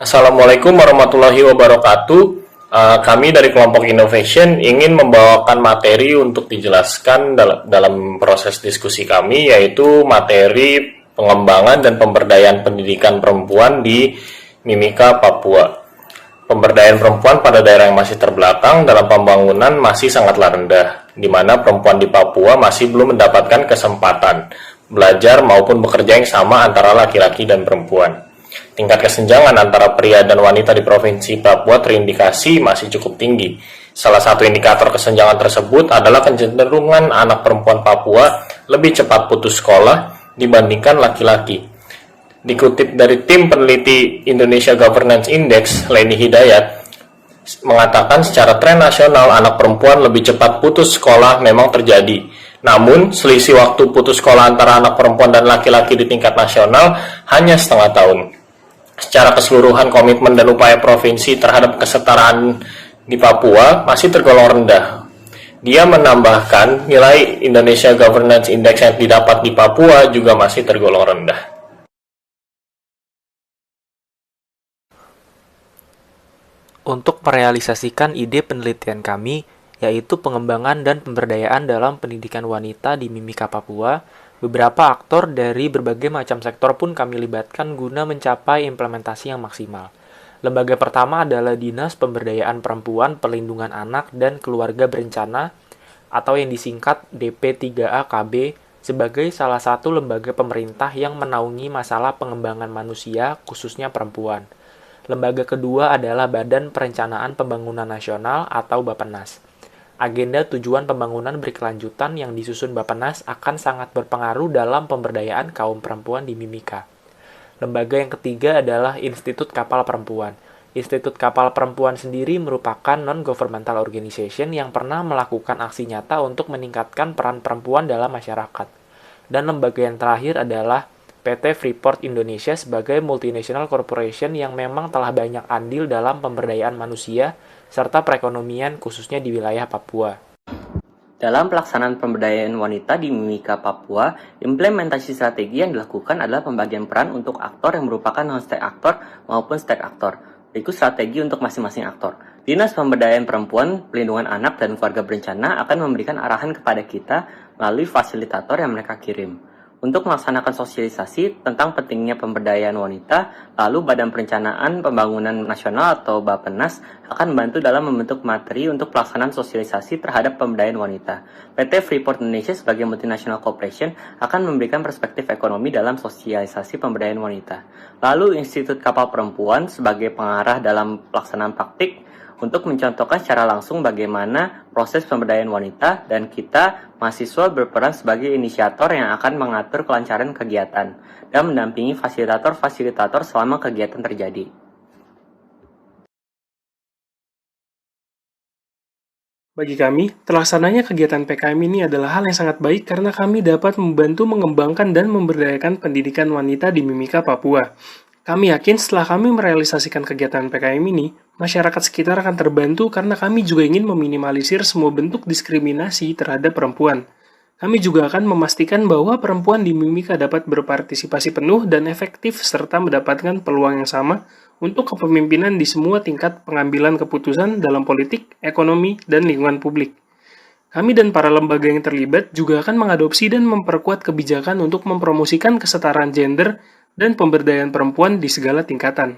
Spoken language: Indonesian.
Assalamualaikum warahmatullahi wabarakatuh. Kami dari kelompok Innovation ingin membawakan materi untuk dijelaskan dalam proses diskusi kami, yaitu materi pengembangan dan pemberdayaan pendidikan perempuan di Mimika, Papua. Pemberdayaan perempuan pada daerah yang masih terbelakang dalam pembangunan masih sangatlah rendah, di mana perempuan di Papua masih belum mendapatkan kesempatan belajar maupun bekerja yang sama antara laki-laki dan perempuan. Tingkat kesenjangan antara pria dan wanita di Provinsi Papua terindikasi masih cukup tinggi. Salah satu indikator kesenjangan tersebut adalah kecenderungan anak perempuan Papua lebih cepat putus sekolah dibandingkan laki-laki. Dikutip dari tim peneliti Indonesia Governance Index, Leni Hidayat mengatakan secara tren nasional anak perempuan lebih cepat putus sekolah memang terjadi. Namun, selisih waktu putus sekolah antara anak perempuan dan laki-laki di tingkat nasional hanya setengah tahun. Secara keseluruhan, komitmen dan upaya provinsi terhadap kesetaraan di Papua masih tergolong rendah. Dia menambahkan nilai Indonesia Governance Index yang didapat di Papua juga masih tergolong rendah. Untuk merealisasikan ide penelitian kami, yaitu pengembangan dan pemberdayaan dalam pendidikan wanita di Mimika, Papua, beberapa aktor dari berbagai macam sektor pun kami libatkan guna mencapai implementasi yang maksimal. Lembaga pertama adalah Dinas Pemberdayaan Perempuan, Perlindungan Anak, dan Keluarga Berencana, atau yang disingkat DP3AKB, sebagai salah satu lembaga pemerintah yang menaungi masalah pengembangan manusia, khususnya perempuan. Lembaga kedua adalah Badan Perencanaan Pembangunan Nasional atau Bappenas. Agenda tujuan pembangunan berkelanjutan yang disusun Bappenas akan sangat berpengaruh dalam pemberdayaan kaum perempuan di Mimika. Lembaga yang ketiga adalah Institut Kapal Perempuan. Institut Kapal Perempuan sendiri merupakan non-governmental organization yang pernah melakukan aksi nyata untuk meningkatkan peran perempuan dalam masyarakat. Dan lembaga yang terakhir adalah PT Freeport Indonesia sebagai multinational corporation yang memang telah banyak andil dalam pemberdayaan manusia serta perekonomian khususnya di wilayah Papua. Dalam pelaksanaan pemberdayaan wanita di Mimika, Papua, implementasi strategi yang dilakukan adalah pembagian peran untuk aktor yang merupakan non-state aktor maupun state aktor. Berikut strategi untuk masing-masing aktor. Dinas Pemberdayaan Perempuan, Pelindungan Anak, dan Keluarga Berencana akan memberikan arahan kepada kita melalui fasilitator yang mereka kirim. Untuk melaksanakan sosialisasi tentang pentingnya pemberdayaan wanita, lalu Badan Perencanaan Pembangunan Nasional atau Bappenas akan membantu dalam membentuk materi untuk pelaksanaan sosialisasi terhadap pemberdayaan wanita. PT Freeport Indonesia sebagai multinational corporation akan memberikan perspektif ekonomi dalam sosialisasi pemberdayaan wanita. Lalu Institut Kapal Perempuan sebagai pengarah dalam pelaksanaan praktik untuk mencontohkan secara langsung bagaimana proses pemberdayaan wanita, dan kita, mahasiswa, berperan sebagai inisiator yang akan mengatur kelancaran kegiatan dan mendampingi fasilitator-fasilitator selama kegiatan terjadi. Bagi kami, terlaksananya kegiatan PKM ini adalah hal yang sangat baik karena kami dapat membantu mengembangkan dan memberdayakan pendidikan wanita di Mimika, Papua. Kami yakin setelah kami merealisasikan kegiatan PKM ini, masyarakat sekitar akan terbantu karena kami juga ingin meminimalisir semua bentuk diskriminasi terhadap perempuan. Kami juga akan memastikan bahwa perempuan di Mimika dapat berpartisipasi penuh dan efektif serta mendapatkan peluang yang sama untuk kepemimpinan di semua tingkat pengambilan keputusan dalam politik, ekonomi, dan lingkungan publik. Kami dan para lembaga yang terlibat juga akan mengadopsi dan memperkuat kebijakan untuk mempromosikan kesetaraan gender dan pemberdayaan perempuan di segala tingkatan.